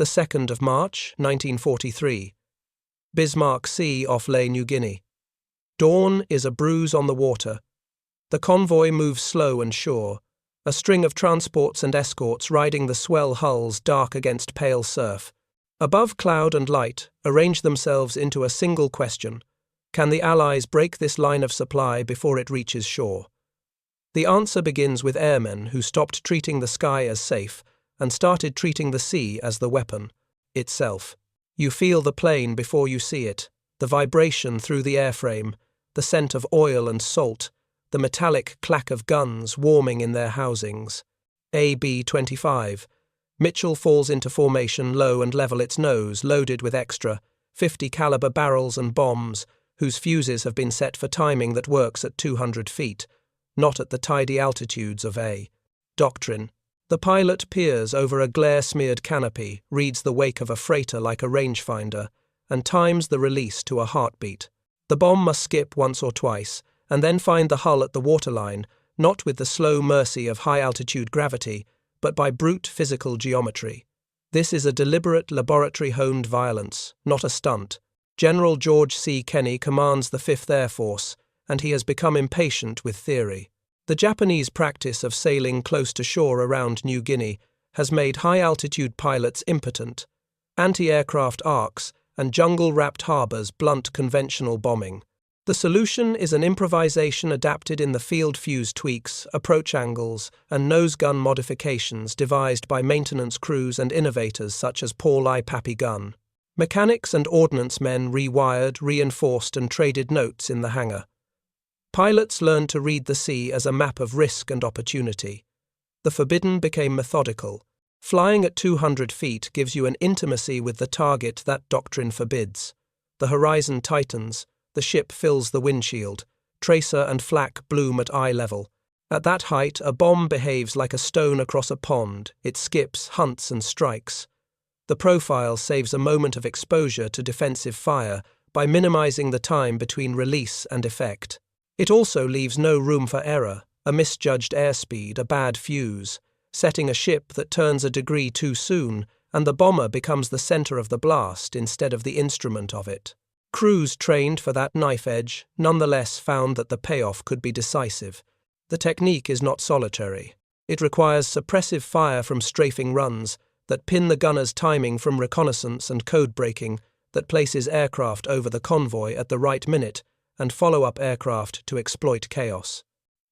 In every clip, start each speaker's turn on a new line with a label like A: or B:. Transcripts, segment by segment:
A: the 2nd of March, 1943. Bismarck Sea off Lae, New Guinea. Dawn is a bruise on the water. The convoy moves slow and sure, a string of transports and escorts riding the swell hulls dark against pale surf. Above cloud and light, arrange themselves into a single question. Can the Allies break this line of supply before it reaches shore? The answer begins with airmen who stopped treating the sky as safe and started treating the sea as the weapon itself. You feel the plane before you see it, the vibration through the airframe, the scent of oil and salt, the metallic clack of guns warming in their housings. A B-25. Mitchell falls into formation low and level its nose, loaded with extra 50 caliber barrels and bombs, whose fuses have been set for timing that works at 200 feet, not at the tidy altitudes of A. Doctrine. The pilot peers over a glare-smeared canopy, reads the wake of a freighter like a rangefinder, and times the release to a heartbeat. The bomb must skip once or twice, and then find the hull at the waterline, not with the slow mercy of high-altitude gravity, but by brute physical geometry. This is a deliberate laboratory-honed violence, not a stunt. General George C. Kenney commands the 5th Air Force, and he has become impatient with theory. The Japanese practice of sailing close to shore around New Guinea has made high-altitude pilots impotent. Anti-aircraft arcs and jungle-wrapped harbours blunt conventional bombing. The solution is an improvisation adapted in the field fuse tweaks, approach angles, and nose gun modifications devised by maintenance crews and innovators such as Paul I. Pappy Gunn. Mechanics and ordnance men rewired, reinforced, and traded notes in the hangar. Pilots learned to read the sea as a map of risk and opportunity. The forbidden became methodical. Flying at 200 feet gives you an intimacy with the target that doctrine forbids. The horizon tightens. The ship fills the windshield. Tracer and flak bloom at eye level. At that height, a bomb behaves like a stone across a pond. It skips, hunts, and strikes. The profile saves a moment of exposure to defensive fire by minimizing the time between release and effect. It also leaves no room for error, a misjudged airspeed, a bad fuse, setting a ship that turns a degree too soon, and the bomber becomes the center of the blast instead of the instrument of it. Crews trained for that knife edge nonetheless found that the payoff could be decisive. The technique is not solitary. It requires suppressive fire from strafing runs that pin the gunner's timing from reconnaissance and code breaking that places aircraft over the convoy at the right minute and follow-up aircraft to exploit chaos.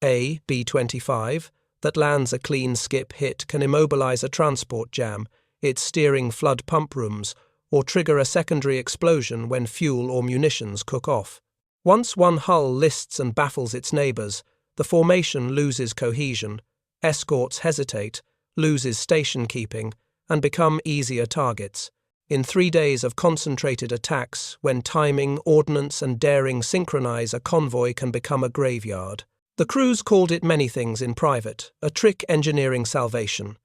A: A B-25 that lands a clean skip hit can immobilize a transport jam, its steering flood pump rooms, or trigger a secondary explosion when fuel or munitions cook off. Once one hull lists and baffles its neighbours, the formation loses cohesion, escorts hesitate, loses station keeping, and become easier targets. In 3 days of concentrated attacks, when timing, ordnance, and daring synchronize, a convoy can become a graveyard. The crews called it many things in private, a trick engineering salvation.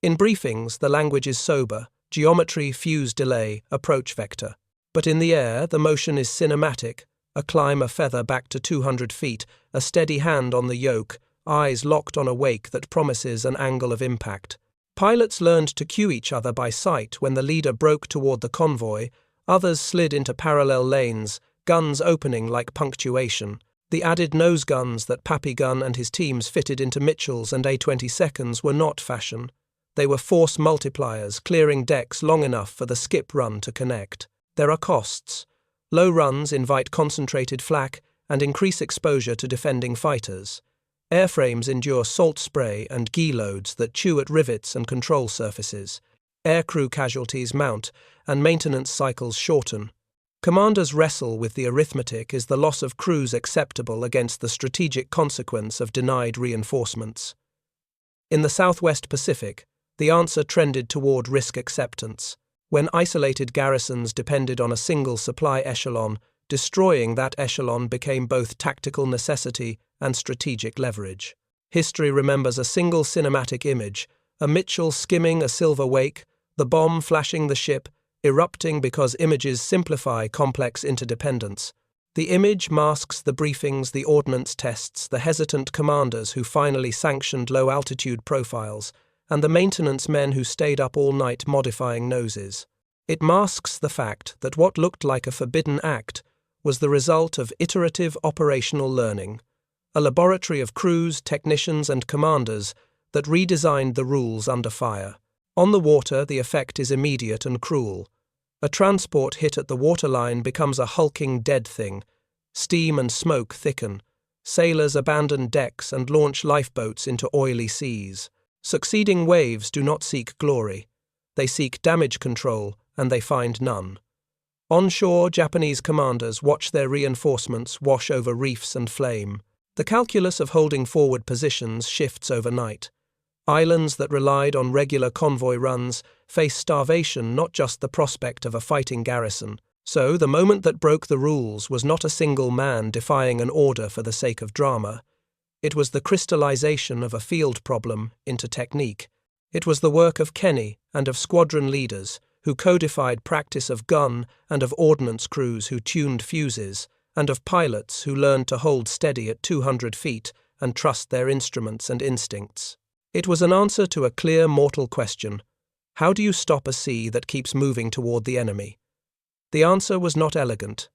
A: In briefings, the language is sober. Geometry, fuse delay, approach vector. But in the air, the motion is cinematic, a climb a feather back to 200 feet, a steady hand on the yoke, eyes locked on a wake that promises an angle of impact. Pilots learned to cue each other by sight when the leader broke toward the convoy, others slid into parallel lanes, guns opening like punctuation. The added nose guns that Pappy Gunn and his teams fitted into Mitchell's and A-22s were not fashion. They were force multipliers, clearing decks long enough for the skip run to connect. There are costs. Low runs invite concentrated flak and increase exposure to defending fighters. Airframes endure salt spray and gee loads that chew at rivets and control surfaces. Aircrew casualties mount, and maintenance cycles shorten. Commanders wrestle with the arithmetic: is the loss of crews acceptable against the strategic consequence of denied reinforcements? In the Southwest Pacific, the answer trended toward risk acceptance. When isolated garrisons depended on a single supply echelon, destroying that echelon became both tactical necessity and strategic leverage. History remembers a single cinematic image, a Mitchell skimming a silver wake, the bomb flashing the ship, erupting because images simplify complex interdependence. The image masks the briefings, the ordnance tests, the hesitant commanders who finally sanctioned low-altitude profiles, and the maintenance men who stayed up all night modifying noses. It masks the fact that what looked like a forbidden act was the result of iterative operational learning, a laboratory of crews, technicians, and commanders that redesigned the rules under fire. On the water, the effect is immediate and cruel. A transport hit at the waterline becomes a hulking dead thing. Steam and smoke thicken. Sailors abandon decks and launch lifeboats into oily seas. Succeeding waves do not seek glory. They seek damage control, and they find none. Onshore, Japanese commanders watch their reinforcements wash over reefs and flame. The calculus of holding forward positions shifts overnight. Islands that relied on regular convoy runs face starvation, not just the prospect of a fighting garrison. So, the moment that broke the rules was not a single man defying an order for the sake of drama. It was the crystallization of a field problem into technique. It was the work of Kenny and of squadron leaders who codified practice of gun and of ordnance crews who tuned fuses, and of pilots who learned to hold steady at 200 feet and trust their instruments and instincts. It was an answer to a clear mortal question: how do you stop a sea that keeps moving toward the enemy? The answer was not elegant.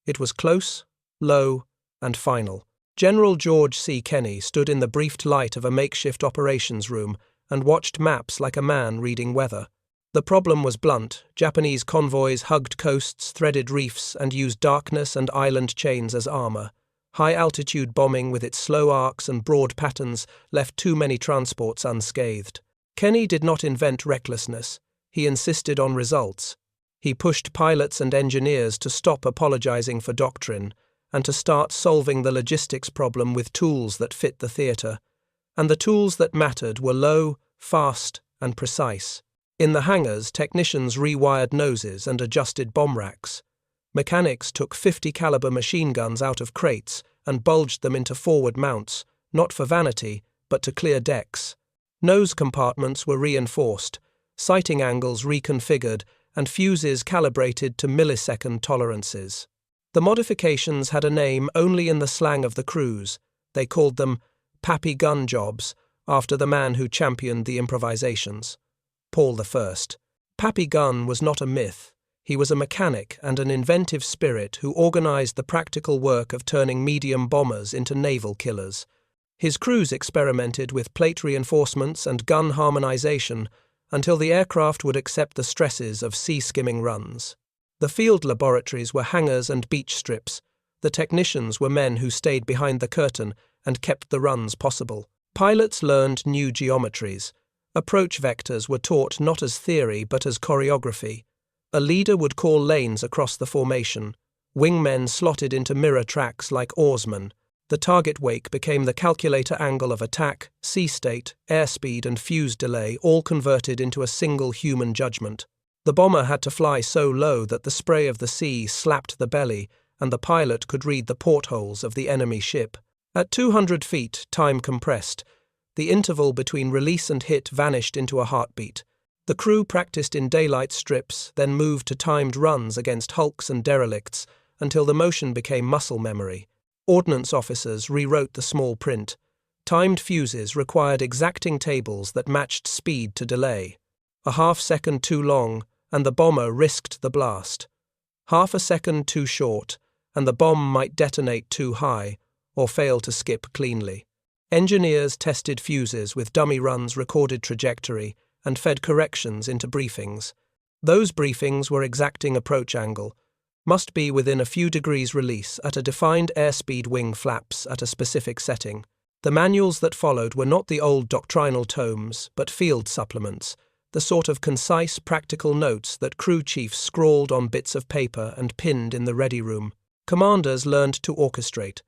A: It was close, low, and final. General George C. Kenny stood in the briefed light of a makeshift operations room and watched maps like a man reading weather. The problem was blunt. Japanese convoys hugged coasts, threaded reefs, and used darkness and island chains as armor. High-altitude bombing with its slow arcs and broad patterns left too many transports unscathed. Kenny did not invent recklessness. He insisted on results. He pushed pilots and engineers to stop apologizing for doctrine and to start solving the logistics problem with tools that fit the theater. And the tools that mattered were low, fast, and precise. In the hangars, technicians rewired noses and adjusted bomb racks. Mechanics took 50-caliber machine guns out of crates and bulged them into forward mounts, not for vanity, but to clear decks. Nose compartments were reinforced, sighting angles reconfigured, and fuses calibrated to millisecond tolerances. The modifications had a name only in the slang of the crews. They called them Pappy Gun Jobs, after the man who championed the improvisations, Paul I. Pappy Gun was not a myth. He was a mechanic and an inventive spirit who organized the practical work of turning medium bombers into naval killers. His crews experimented with plate reinforcements and gun harmonization until the aircraft would accept the stresses of sea-skimming runs. The field laboratories were hangars and beach strips. The technicians were men who stayed behind the curtain and kept the runs possible. Pilots learned new geometries. Approach vectors were taught not as theory but as choreography. A leader would call lanes across the formation. Wingmen slotted into mirror tracks like oarsmen. The target wake became the calculator angle of attack, sea state, airspeed, and fuse delay, all converted into a single human judgment. The bomber had to fly so low that the spray of the sea slapped the belly, and the pilot could read the portholes of the enemy ship. At 200 feet, time compressed. The interval between release and hit vanished into a heartbeat. The crew practiced in daylight strips, then moved to timed runs against hulks and derelicts until the motion became muscle memory. Ordnance officers rewrote the small print. Timed fuses required exacting tables that matched speed to delay. A half-second too long, and the bomber risked the blast. Half a second too short, and the bomb might detonate too high, or fail to skip cleanly. Engineers tested fuses with dummy runs, recorded trajectory, and fed corrections into briefings. Those briefings were exacting approach angle, must be within a few degrees release at a defined airspeed, wing flaps at a specific setting. The manuals that followed were not the old doctrinal tomes, but field supplements, the sort of concise, practical notes that crew chiefs scrawled on bits of paper and pinned in the ready room. Commanders learned to orchestrate.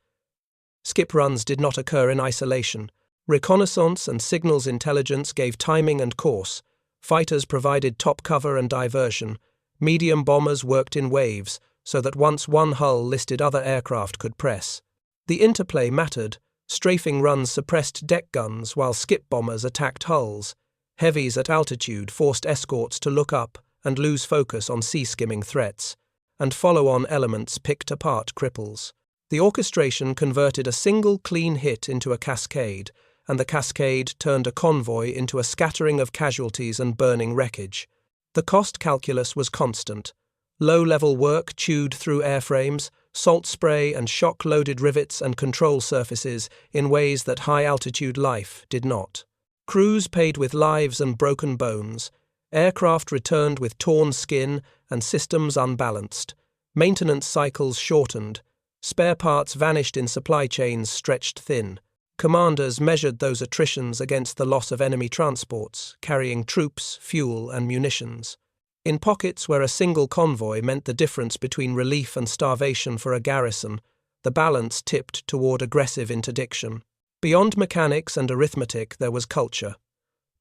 A: Skip runs did not occur in isolation. Reconnaissance and signals intelligence gave timing and course. Fighters provided top cover and diversion. Medium bombers worked in waves, so that once one hull listed other aircraft could press. The interplay mattered. Strafing runs suppressed deck guns while skip bombers attacked hulls. Heavies at altitude forced escorts to look up and lose focus on sea-skimming threats, and follow-on elements picked apart cripples. The orchestration converted a single clean hit into a cascade, and the cascade turned a convoy into a scattering of casualties and burning wreckage. The cost calculus was constant. Low-level work chewed through airframes, salt spray and shock-loaded rivets and control surfaces in ways that high-altitude life did not. Crews paid with lives and broken bones. Aircraft returned with torn skin and systems unbalanced. Maintenance cycles shortened. Spare parts vanished in supply chains stretched thin. Commanders measured those attritions against the loss of enemy transports, carrying troops, fuel, and munitions. In pockets where a single convoy meant the difference between relief and starvation for a garrison, the balance tipped toward aggressive interdiction. Beyond mechanics and arithmetic, there was culture.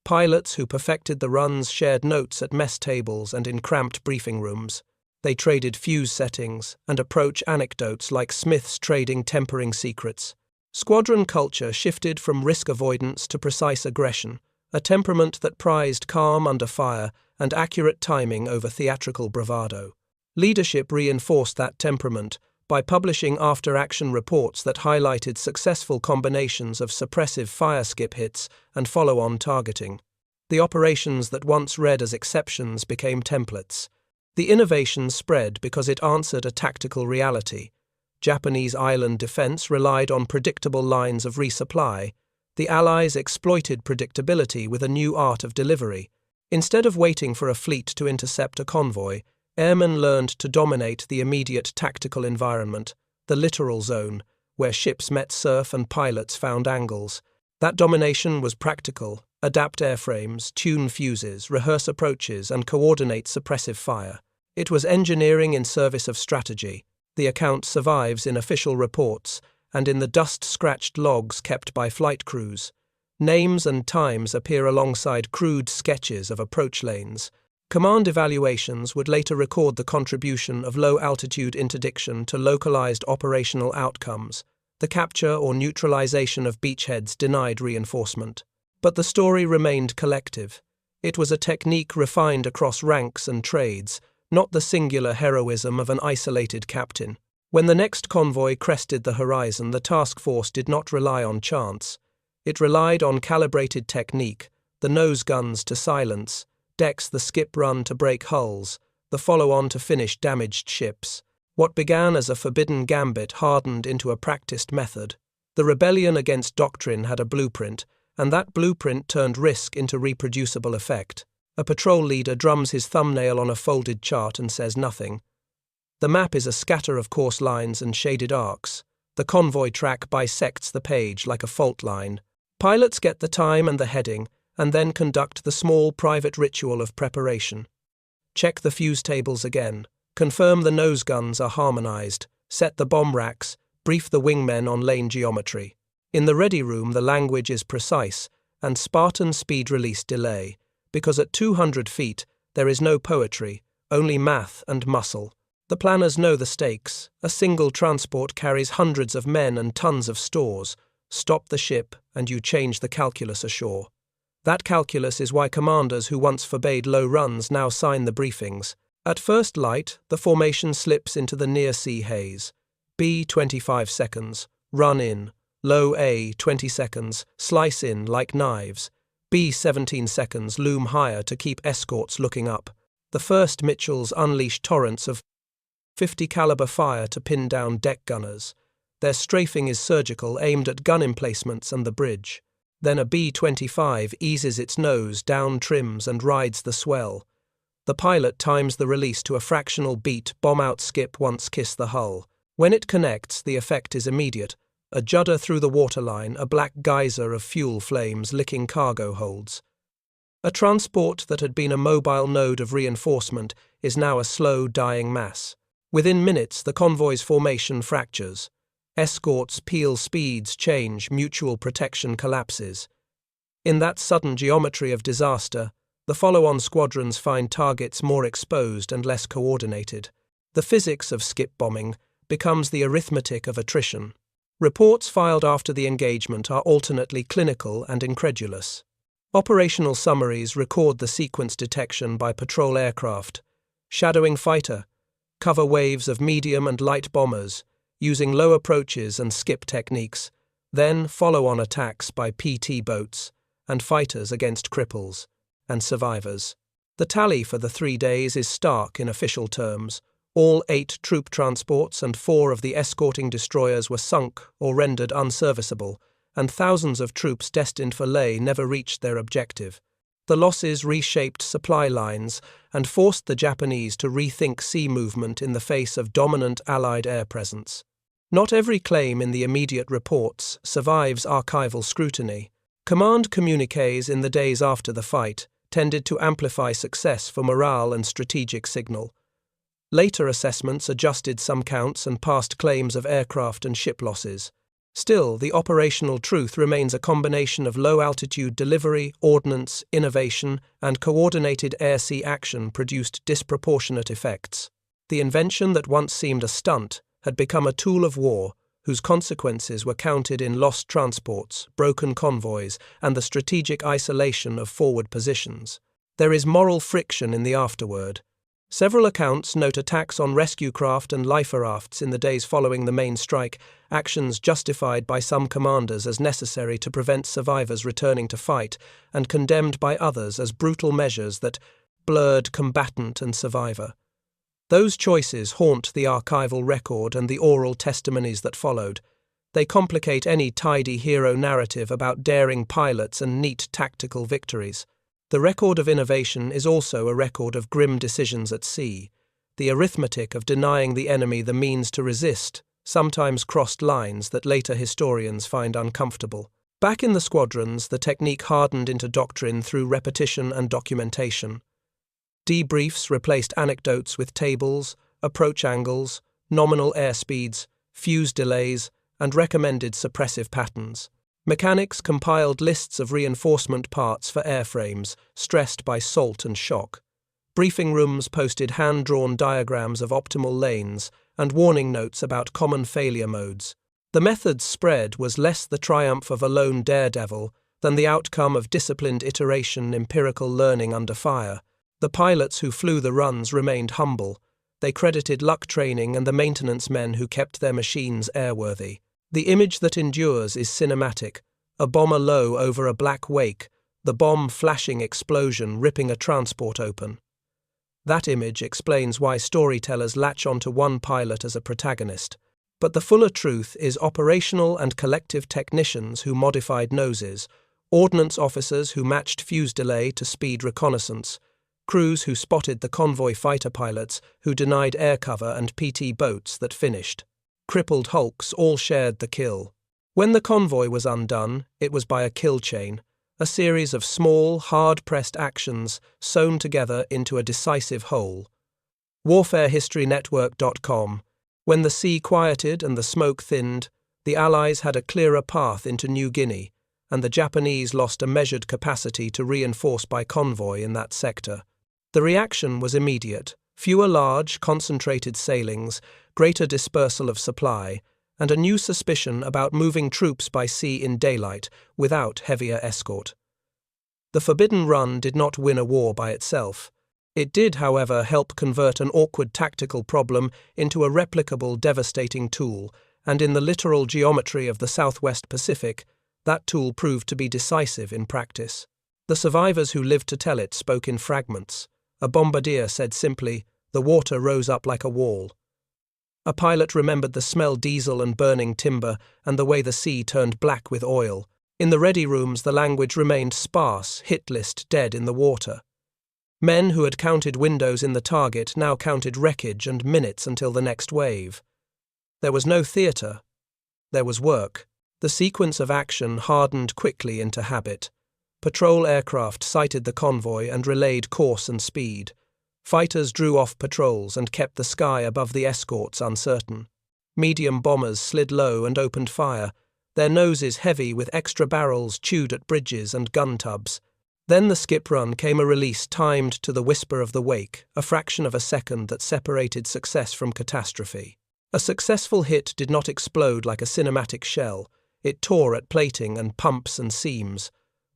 A: Pilots who perfected the runs shared notes at mess tables and in cramped briefing rooms. They traded fuse settings and approach anecdotes like Smiths trading tempering secrets. Squadron culture shifted from risk avoidance to precise aggression, a temperament that prized calm under fire and accurate timing over theatrical bravado. Leadership reinforced that temperament by publishing after-action reports that highlighted successful combinations of suppressive fire-skip hits and follow-on targeting. The operations that once read as exceptions became templates. The innovation spread because it answered a tactical reality. Japanese island defense relied on predictable lines of resupply. The Allies exploited predictability with a new art of delivery. Instead of waiting for a fleet to intercept a convoy, airmen learned to dominate the immediate tactical environment, the littoral zone, where ships met surf and pilots found angles. That domination was practical: adapt airframes, tune fuses, rehearse approaches, and coordinate suppressive fire. It was engineering in service of strategy. The account survives in official reports and in the dust-scratched logs kept by flight crews. Names and times appear alongside crude sketches of approach lanes. Command evaluations would later record the contribution of low-altitude interdiction to localized operational outcomes. The capture or neutralization of beachheads denied reinforcement. But the story remained collective. It was a technique refined across ranks and trades, not the singular heroism of an isolated captain. When the next convoy crested the horizon, the task force did not rely on chance. It relied on calibrated technique, the nose guns to silence, decks the skip run to break hulls, the follow-on to finish damaged ships. What began as a forbidden gambit hardened into a practiced method. The rebellion against doctrine had a blueprint, and that blueprint turned risk into reproducible effect. A patrol leader drums his thumbnail on a folded chart and says nothing. The map is a scatter of course lines and shaded arcs. The convoy track bisects the page like a fault line. Pilots get the time and the heading, and then conduct the small private ritual of preparation. Check the fuse tables again. Confirm the nose guns are harmonized. Set the bomb racks. Brief the wingmen on lane geometry. In the ready room, the language is precise and Spartan speed release delay, because at 200 feet there is no poetry, only math and muscle. The planners know the stakes. A single transport carries hundreds of men and tons of stores. Stop the ship and you change the calculus ashore. That calculus is why commanders who once forbade low runs now sign the briefings. At first light, the formation slips into the near-sea haze. B 25 seconds, run in. Low A 20 seconds, slice in like knives. B 17 seconds, loom higher to keep escorts looking up. The first Mitchells unleash torrents of 50 caliber fire to pin down deck gunners. Their strafing is surgical, aimed at gun emplacements and the bridge. Then a B-25 eases its nose, down trims and rides the swell. The pilot times the release to a fractional beat, bomb-out skip once kiss the hull. When it connects, the effect is immediate. A judder through the waterline, a black geyser of fuel flames licking cargo holds. A transport that had been a mobile node of reinforcement is now a slow, dying mass. Within minutes, the convoy's formation fractures. Escorts peel, speeds change, mutual protection collapses. In that sudden geometry of disaster, the follow-on squadrons find targets more exposed and less coordinated. The physics of skip bombing becomes the arithmetic of attrition. Reports filed after the engagement are alternately clinical and incredulous. Operational summaries record the sequence detection by patrol aircraft, shadowing fighter, cover waves of medium and light bombers, using low approaches and skip techniques, Then follow-on attacks by PT boats and fighters against cripples and survivors. The tally for the 3 days is stark in official terms. All 8 troop transports and 4 of the escorting destroyers were sunk or rendered unserviceable, and thousands of troops destined for Leh never reached their objective. The losses reshaped supply lines and forced the Japanese to rethink sea movement in the face of dominant Allied air presence. Not every claim in the immediate reports survives archival scrutiny. Command communiques in the days after the fight tended to amplify success for morale and strategic signal. Later assessments adjusted some counts and passed claims of aircraft and ship losses. Still, the operational truth remains a combination of low-altitude delivery, ordnance, innovation, and coordinated air-sea action produced disproportionate effects. The invention that once seemed a stunt had become a tool of war, whose consequences were counted in lost transports, broken convoys, and the strategic isolation of forward positions. There is moral friction in the afterword. Several accounts note attacks on rescue craft and lifer rafts in the days following the main strike, actions justified by some commanders as necessary to prevent survivors returning to fight, and condemned by others as brutal measures that blurred combatant and survivor. Those choices haunt the archival record and the oral testimonies that followed. They complicate any tidy hero narrative about daring pilots and neat tactical victories. The record of innovation is also a record of grim decisions at sea. The arithmetic of denying the enemy the means to resist sometimes crossed lines that later historians find uncomfortable. Back in the squadrons, the technique hardened into doctrine through repetition and documentation. Debriefs replaced anecdotes with tables, approach angles, nominal airspeeds, fuse delays, and recommended suppressive patterns. Mechanics compiled lists of reinforcement parts for airframes, stressed by salt and shock. Briefing rooms posted hand-drawn diagrams of optimal lanes and warning notes about common failure modes. The method's spread was less the triumph of a lone daredevil than the outcome of disciplined iteration, empirical learning under fire. The pilots who flew the runs remained humble. They credited luck training and the maintenance men who kept their machines airworthy. The image that endures is cinematic, a bomber low over a black wake, the bomb flashing explosion ripping a transport open. That image explains why storytellers latch onto one pilot as a protagonist. But the fuller truth is operational and collective technicians who modified noses, ordnance officers who matched fuse delay to speed reconnaissance, crews who spotted the convoy fighter pilots who denied air cover and PT boats that finished. Crippled hulks all shared the kill. When the convoy was undone, it was by a kill chain, a series of small, hard-pressed actions sewn together into a decisive whole. WarfareHistoryNetwork.com. When the sea quieted and the smoke thinned, the Allies had a clearer path into New Guinea, and the Japanese lost a measured capacity to reinforce by convoy in that sector. The reaction was immediate. Fewer large, concentrated sailings, greater dispersal of supply, and a new suspicion about moving troops by sea in daylight without heavier escort. The Forbidden Run did not win a war by itself. It did, however, help convert an awkward tactical problem into a replicable, devastating tool, and in the littoral geometry of the Southwest Pacific, that tool proved to be decisive in practice. The survivors who lived to tell it spoke in fragments. A bombardier said simply, "The water rose up like a wall." A pilot remembered the smell diesel and burning timber and the way the sea turned black with oil. In the ready rooms the language remained sparse, hit list dead in the water. Men who had counted windows in the target now counted wreckage and minutes until the next wave. There was no theatre. There was work. The sequence of action hardened quickly into habit. Patrol aircraft sighted the convoy and relayed course and speed. Fighters drew off patrols and kept the sky above the escorts uncertain. Medium bombers slid low and opened fire, their noses heavy with extra barrels chewed at bridges and gun tubs. Then the skip run came a release timed to the whisper of the wake, a fraction of a second that separated success from catastrophe. A successful hit did not explode like a cinematic shell. It tore at plating and pumps and seams.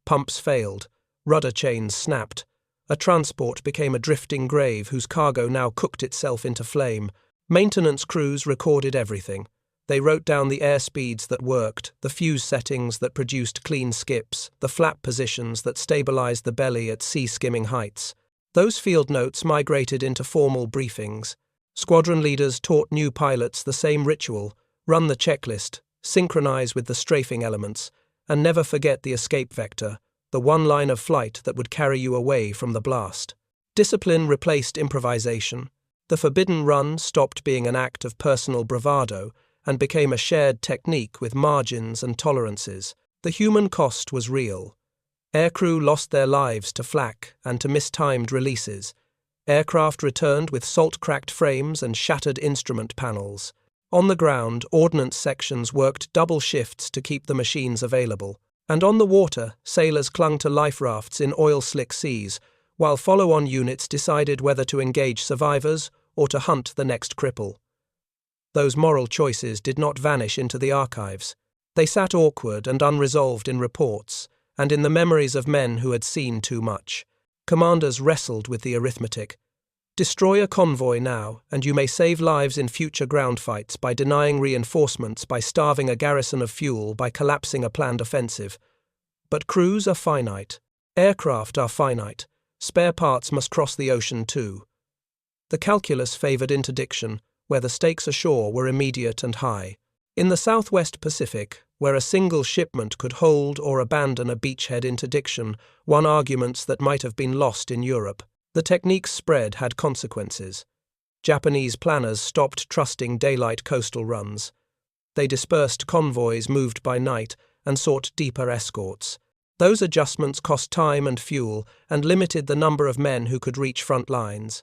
A: Pumps failed. Rudder chains snapped. A transport became a drifting grave whose cargo now cooked itself into flame. Maintenance crews recorded everything. They wrote down the airspeeds that worked, the fuse settings that produced clean skips, the flap positions that stabilized the belly at sea-skimming heights. Those field notes migrated into formal briefings. Squadron leaders taught new pilots the same ritual: run the checklist, synchronize with the strafing elements, and never forget the escape vector, the one line of flight that would carry you away from the blast. Discipline replaced improvisation. The forbidden run stopped being an act of personal bravado and became a shared technique with margins and tolerances. The human cost was real. Aircrew lost their lives to flak and to mistimed releases. Aircraft returned with salt-cracked frames and shattered instrument panels. On the ground, ordnance sections worked double shifts to keep the machines available. And on the water, sailors clung to life rafts in oil-slick seas, while follow-on units decided whether to engage survivors or to hunt the next cripple. Those moral choices did not vanish into the archives. They sat awkward and unresolved in reports, and in the memories of men who had seen too much. Commanders wrestled with the arithmetic. Destroy a convoy now, and you may save lives in future ground fights by denying reinforcements, by starving a garrison of fuel, by collapsing a planned offensive. But crews are finite. Aircraft are finite. Spare parts must cross the ocean too. The calculus favoured interdiction, where the stakes ashore were immediate and high. In the southwest Pacific, where a single shipment could hold or abandon a beachhead interdiction, won arguments that might have been lost in Europe. The technique's spread had consequences. Japanese planners stopped trusting daylight coastal runs. They dispersed convoys moved by night and sought deeper escorts. Those adjustments cost time and fuel and limited the number of men who could reach front lines.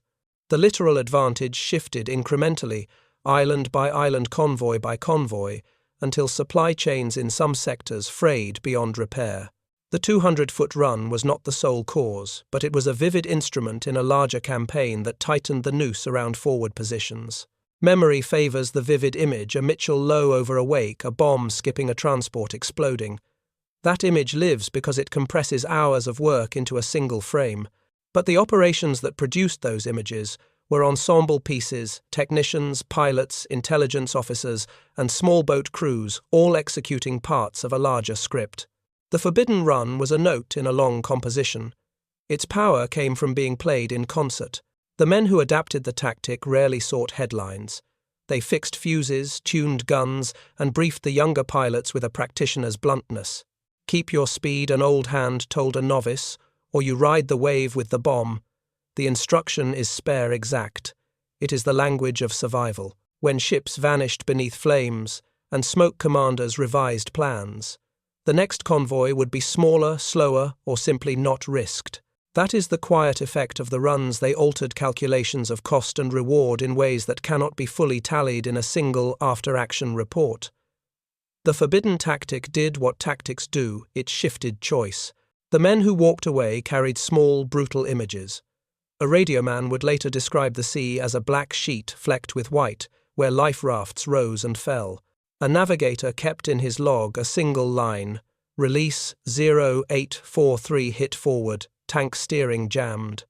A: The littoral advantage shifted incrementally, island by island, convoy by convoy, until supply chains in some sectors frayed beyond repair. The 200-foot run was not the sole cause, but it was a vivid instrument in a larger campaign that tightened the noose around forward positions. Memory favours the vivid image: a Mitchell low over a wake, a bomb skipping a transport exploding. That image lives because it compresses hours of work into a single frame. But the operations that produced those images were ensemble pieces, technicians, pilots, intelligence officers, and small boat crews, all executing parts of a larger script. The forbidden run was a note in a long composition. Its power came from being played in concert. The men who adapted the tactic rarely sought headlines. They fixed fuses, tuned guns, and briefed the younger pilots with a practitioner's bluntness. Keep your speed, an old hand told a novice, or you ride the wave with the bomb. The instruction is spare exact. It is the language of survival. When ships vanished beneath flames, and smoke commanders revised plans, the next convoy would be smaller, slower, or simply not risked. That is the quiet effect of the runs. They altered calculations of cost and reward in ways that cannot be fully tallied in a single after-action report. The forbidden tactic did what tactics do: it shifted choice. The men who walked away carried small, brutal images. A radioman would later describe the sea as a black sheet flecked with white, where life rafts rose and fell. A navigator kept in his log a single line: release 0843, hit forward, tank steering jammed.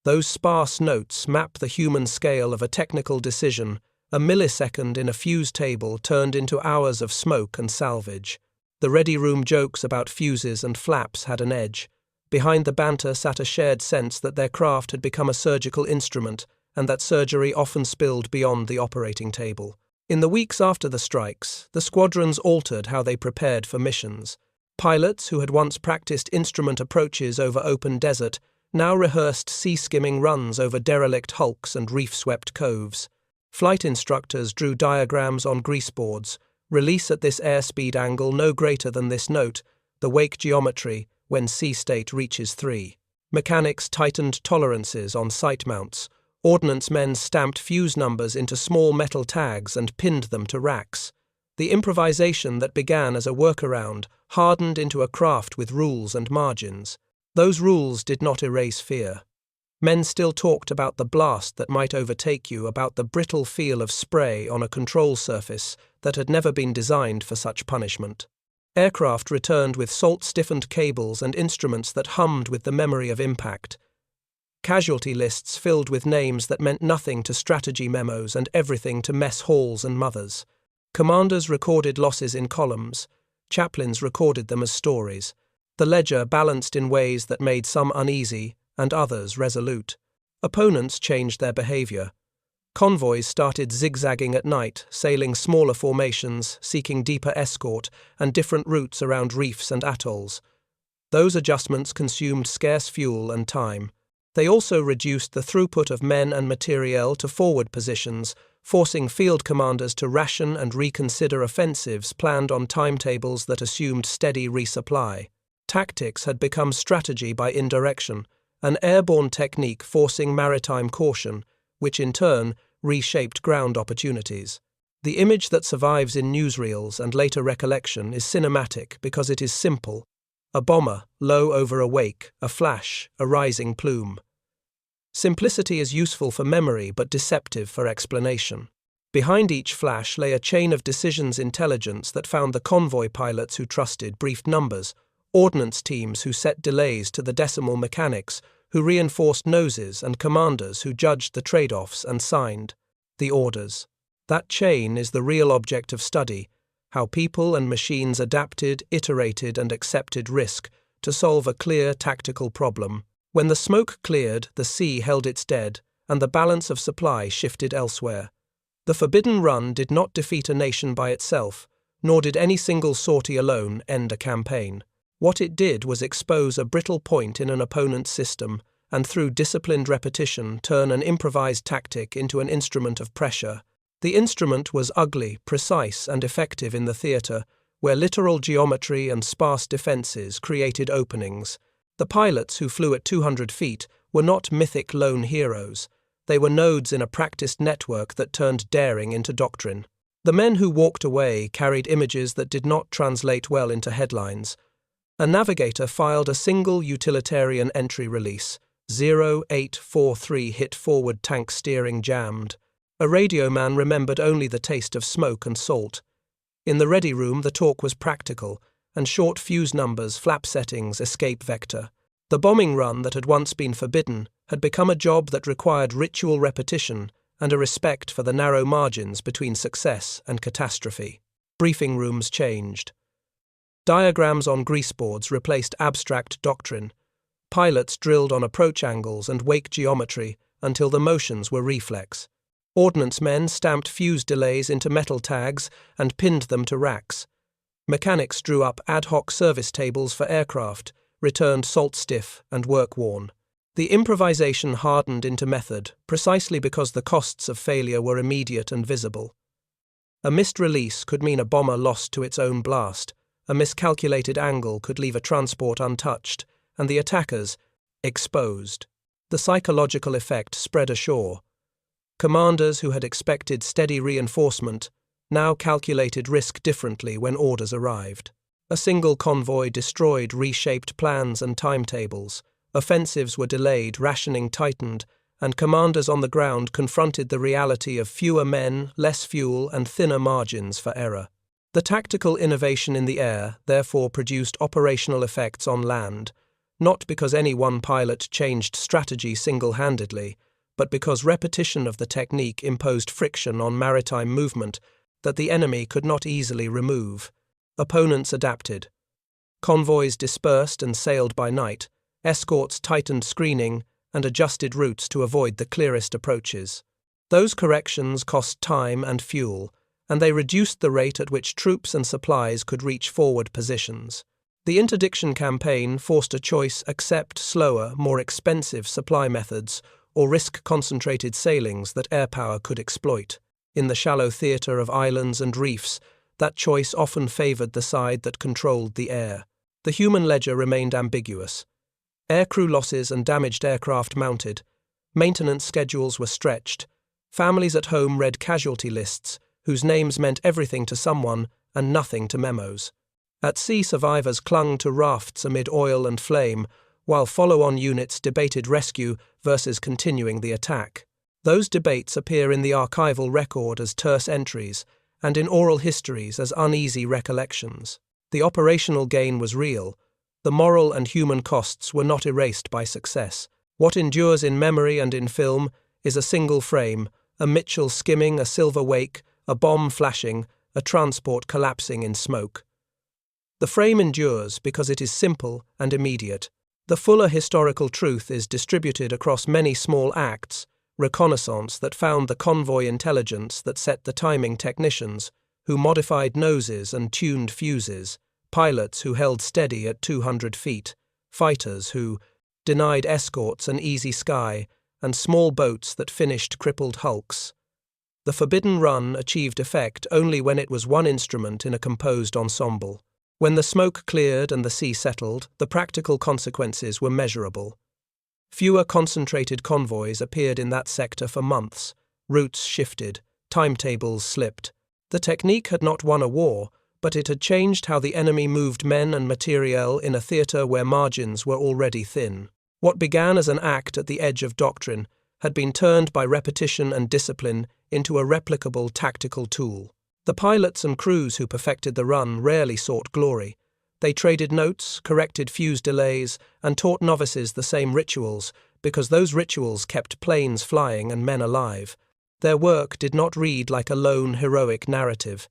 A: Those sparse notes map the human scale of a technical decision. A millisecond in a fuse table turned into hours of smoke and salvage. The ready-room jokes about fuses and flaps had an edge. Behind the banter sat a shared sense that their craft had become a surgical instrument, and that surgery often spilled beyond the operating table. In the weeks after the strikes, the squadrons altered how they prepared for missions. Pilots who had once practiced instrument approaches over open desert now rehearsed sea-skimming runs over derelict hulks and reef-swept coves. Flight instructors drew diagrams on greaseboards: release at this airspeed angle no greater than this note, the wake geometry when sea state reaches 3. Mechanics tightened tolerances on sight mounts. Ordnance men stamped fuse numbers into small metal tags and pinned them to racks. The improvisation that began as a workaround hardened into a craft with rules and margins. Those rules did not erase fear. Men still talked about the blast that might overtake you, about the brittle feel of spray on a control surface that had never been designed for such punishment. Aircraft returned with salt-stiffened cables and instruments that hummed with the memory of impact. Casualty lists filled with names that meant nothing to strategy memos and everything to mess halls and mothers. Commanders recorded losses in columns. Chaplains recorded them as stories. The ledger balanced in ways that made some uneasy and others resolute. Opponents changed their behavior. Convoys started zigzagging at night, sailing smaller formations, seeking deeper escort, and different routes around reefs and atolls. Those adjustments consumed scarce fuel and time. They also reduced the throughput of men and materiel to forward positions, forcing field commanders to ration and reconsider offensives planned on timetables that assumed steady resupply. Tactics had become strategy by indirection, an airborne technique forcing maritime caution, which in turn reshaped ground opportunities. The image that survives in newsreels and later recollection is cinematic because it is simple. A bomber, low over a wake, a flash, a rising plume. Simplicity is useful for memory but deceptive for explanation. Behind each flash lay a chain of decisions intelligence that found the convoy pilots who trusted briefed numbers, ordnance teams who set delays to the decimal mechanics, who reinforced noses, and commanders who judged the trade-offs and signed the orders. That chain is the real object of study, how people and machines adapted, iterated, and accepted risk to solve a clear tactical problem. When the smoke cleared, the sea held its dead, and the balance of supply shifted elsewhere. The Forbidden Run did not defeat a nation by itself, nor did any single sortie alone end a campaign. What it did was expose a brittle point in an opponent's system, and through disciplined repetition turn an improvised tactic into an instrument of pressure. The instrument was ugly, precise, and effective in the theatre, where literal geometry and sparse defences created openings. The pilots who flew at 200 feet were not mythic lone heroes. They were nodes in a practiced network that turned daring into doctrine. The men who walked away carried images that did not translate well into headlines. A navigator filed a single utilitarian entry release, 0843 hit forward tank steering jammed. A radio man remembered only the taste of smoke and salt. In the ready room the talk was practical, and short fuse numbers, flap settings, escape vector. The bombing run that had once been forbidden had become a job that required ritual repetition and a respect for the narrow margins between success and catastrophe. Briefing rooms changed. Diagrams on greaseboards replaced abstract doctrine. Pilots drilled on approach angles and wake geometry until the motions were reflex. Ordnance men stamped fuse delays into metal tags and pinned them to racks. Mechanics drew up ad hoc service tables for aircraft, returned salt-stiff and work-worn. The improvisation hardened into method, precisely because the costs of failure were immediate and visible. A missed release could mean a bomber lost to its own blast. A miscalculated angle could leave a transport untouched, and the attackers exposed. The psychological effect spread ashore. Commanders who had expected steady reinforcement now calculated risk differently when orders arrived. A single convoy destroyed reshaped plans and timetables. Offensives were delayed, rationing tightened, and commanders on the ground confronted the reality of fewer men, less fuel, and thinner margins for error. The tactical innovation in the air therefore produced operational effects on land, not because any one pilot changed strategy single-handedly, but because repetition of the technique imposed friction on maritime movement that the enemy could not easily remove. Opponents adapted. Convoys dispersed and sailed by night. Escorts tightened screening and adjusted routes to avoid the clearest approaches. Those corrections cost time and fuel, and they reduced the rate at which troops and supplies could reach forward positions. The interdiction campaign forced a choice: accept slower, more expensive supply methods, or risk concentrated sailings that air power could exploit. In the shallow theatre of islands and reefs, that choice often favoured the side that controlled the air. The human ledger remained ambiguous. Aircrew losses and damaged aircraft mounted. Maintenance schedules were stretched. Families at home read casualty lists, whose names meant everything to someone and nothing to memos. At sea, survivors clung to rafts amid oil and flame, while follow-on units debated rescue versus continuing the attack. Those debates appear in the archival record as terse entries, and in oral histories as uneasy recollections. The operational gain was real. The moral and human costs were not erased by success. What endures in memory and in film is a single frame, a Mitchell skimming, a silver wake, a bomb flashing, a transport collapsing in smoke. The frame endures because it is simple and immediate. The fuller historical truth is distributed across many small acts, reconnaissance that found the convoy intelligence that set the timing technicians, who modified noses and tuned fuses, pilots who held steady at 200 feet, fighters who denied escorts an easy sky, and small boats that finished crippled hulks. The forbidden run achieved effect only when it was one instrument in a composed ensemble. When the smoke cleared and the sea settled, the practical consequences were measurable. Fewer concentrated convoys appeared in that sector for months, routes shifted, timetables slipped. The technique had not won a war, but it had changed how the enemy moved men and materiel in a theatre where margins were already thin. What began as an act at the edge of doctrine had been turned by repetition and discipline into a replicable tactical tool. The pilots and crews who perfected the run rarely sought glory. They traded notes, corrected fuse delays, and taught novices the same rituals, because those rituals kept planes flying and men alive. Their work did not read like a lone, heroic narrative.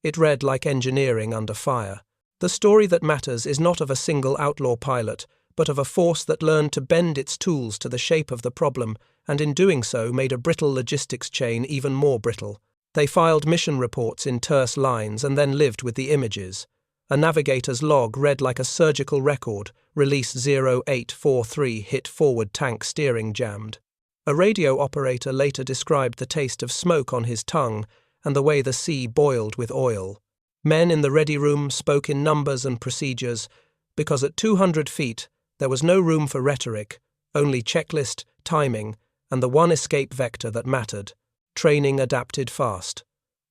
A: It read like engineering under fire. The story that matters is not of a single outlaw pilot, but of a force that learned to bend its tools to the shape of the problem, and in doing so made a brittle logistics chain even more brittle. They filed mission reports in terse lines and then lived with the images. A navigator's log read like a surgical record, release 0843 hit forward tank steering jammed. A radio operator later described the taste of smoke on his tongue and the way the sea boiled with oil. Men in the ready room spoke in numbers and procedures, because at 200 feet there was no room for rhetoric, only checklist, timing, and the one escape vector that mattered. Training adapted fast.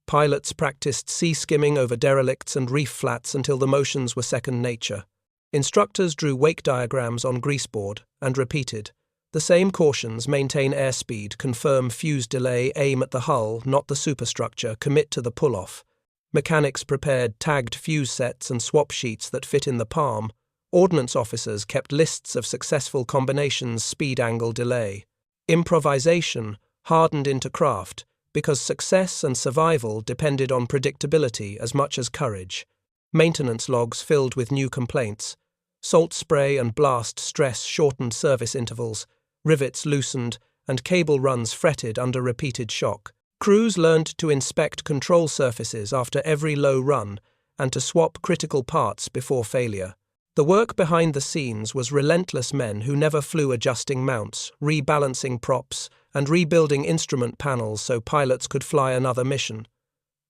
A: Pilots practiced sea skimming over derelicts and reef flats until the motions were second nature. Instructors drew wake diagrams on greaseboard and repeated. The same cautions: maintain airspeed, confirm fuse delay, aim at the hull, not the superstructure, commit to the pull-off. Mechanics prepared tagged fuse sets and swap sheets that fit in the palm. Ordnance officers kept lists of successful combinations, speed, angle, delay. Improvisation hardened into craft, because success and survival depended on predictability as much as courage. Maintenance logs filled with new complaints. Salt spray and blast stress shortened service intervals, rivets loosened, and cable runs fretted under repeated shock. Crews learned to inspect control surfaces after every low run and to swap critical parts before failure. The work behind the scenes was relentless men who never flew, adjusting mounts, rebalancing props, and rebuilding instrument panels so pilots could fly another mission.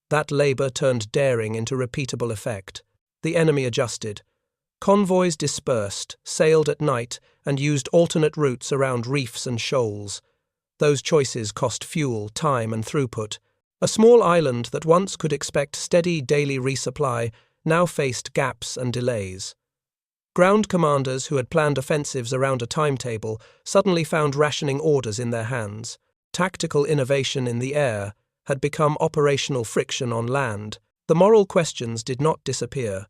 A: That labor turned daring into repeatable effect. The enemy adjusted. Convoys dispersed, sailed at night, and used alternate routes around reefs and shoals. Those choices cost fuel, time, and throughput. A small island that once could expect steady daily resupply now faced gaps and delays. Ground commanders who had planned offensives around a timetable suddenly found rationing orders in their hands. Tactical innovation in the air had become operational friction on land. The moral questions did not disappear.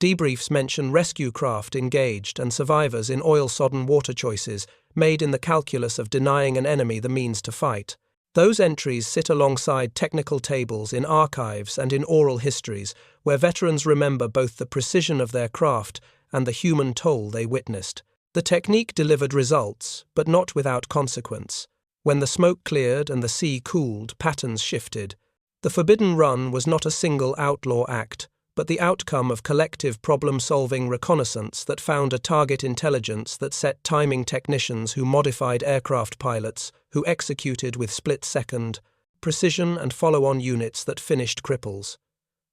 A: Debriefs mention rescue craft engaged and survivors in oil-sodden water choices made in the calculus of denying an enemy the means to fight. Those entries sit alongside technical tables in archives and in oral histories, where veterans remember both the precision of their craft and the human toll they witnessed. The technique delivered results, but not without consequence. When the smoke cleared and the sea cooled, patterns shifted. The forbidden run was not a single outlaw act, but the outcome of collective problem-solving reconnaissance that found a target intelligence that set timing technicians who modified aircraft pilots, who executed with split-second precision and follow-on units that finished cripples.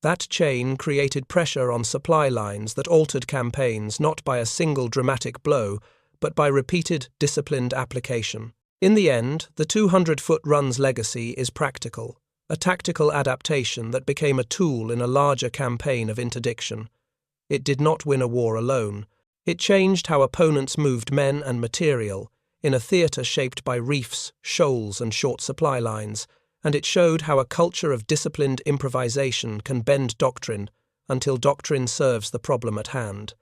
A: That chain created pressure on supply lines that altered campaigns not by a single dramatic blow, but by repeated, disciplined application. In the end, the 200-foot run's legacy is practical, a tactical adaptation that became a tool in a larger campaign of interdiction. It did not win a war alone. It changed how opponents moved men and material, in a theatre shaped by reefs, shoals, and short supply lines, and it showed how a culture of disciplined improvisation can bend doctrine until doctrine serves the problem at hand.